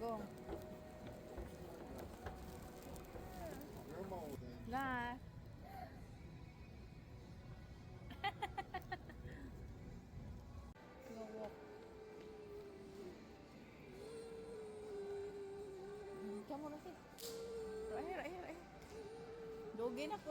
Go. Na. Walk. Kamu na sih. Right here. Dogin ako.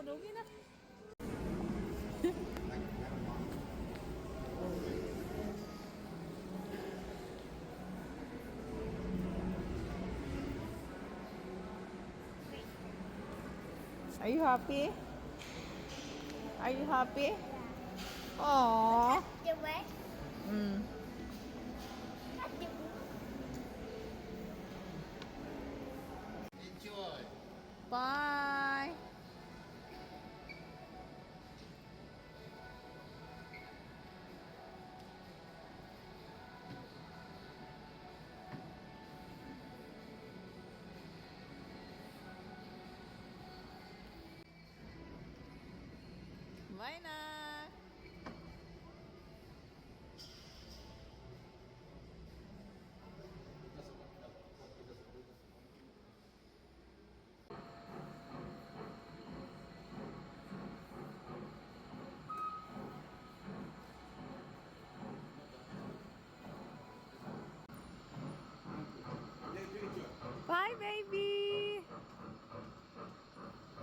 Are you happy? Are you happy? Aww. Mm. Enjoy. Bye. Bye na. Bye, baby.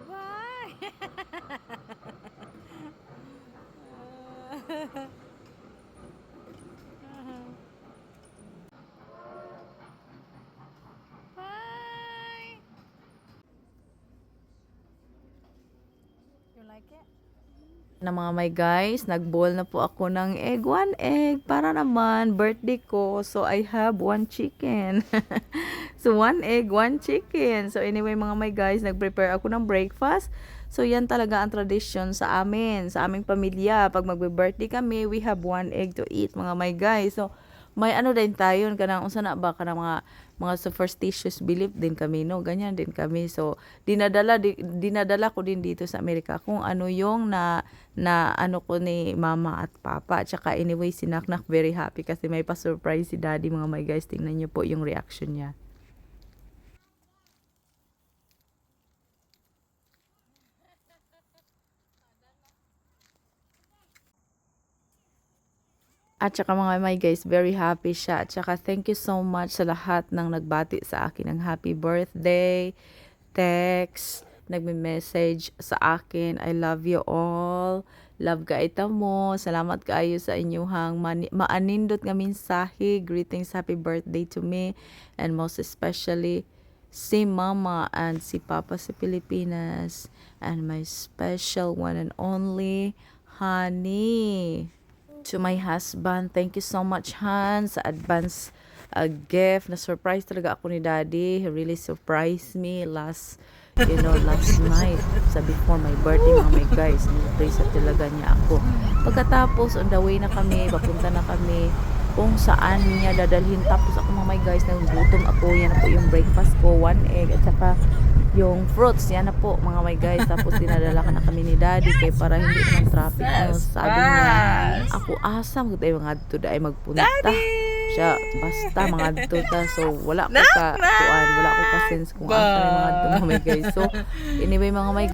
Bye. Bye. You like it? Na mga may guys, nag-bowl na po ako ng egg. 1 egg para naman birthday ko. So I have 1 chicken. So 1 egg, 1 chicken. So anyway mga may guys, nag-prepare ako ng breakfast. So yan talaga ang tradition sa amin, sa aming pamilya. Pag magbe-birthday kami, we have 1 egg to eat mga may guys. So may ano din tayo, kanang unsa na ba kanang mga superstitious belief din kami, no, ganyan din kami. So dinadala ko din dito sa Amerika kung ano yung na ano ko ni mama at papa. Tsaka anyway si Naknak very happy kasi may pa-surprise si daddy mga my guys. Tingnan niyo po yung reaction niya. At saka mga my guys, very happy siya. At saka thank you so much sa lahat ng nagbati sa akin ng happy birthday, text, nagme-message sa akin. I love you all. Love ka ita mo. Salamat kaayo sa inyuhang maanindot nga mensahe. Greetings, happy birthday to me. And most especially, si Mama and si Papa sa Pilipinas. And my special one and only, Honey. To my husband, thank you so much, Han, sa advance gift. Na-surprise talaga ako ni Daddy. He really surprised me last night. Sa before my birthday, mga my guys. Surprise talaga niya ako. Pagkatapos, on the way na kami, papunta na kami kung saan niya dadalhin. Tapos ako mga my guys, nagugutom ako. Yan na po yung breakfast ko, 1 egg, at saka yung fruits, yan na po mga my guys. Tapos dinadala ka na kami ni Daddy kay para hindi naman traffic, no. Sabi niya, ako asam kung tayo mga dito ay magpunta siya, basta mga dito ta. So wala ko ka kuan, wala ko ka sense kung asa yung mga dito mga my guys. So anyway mga my guys,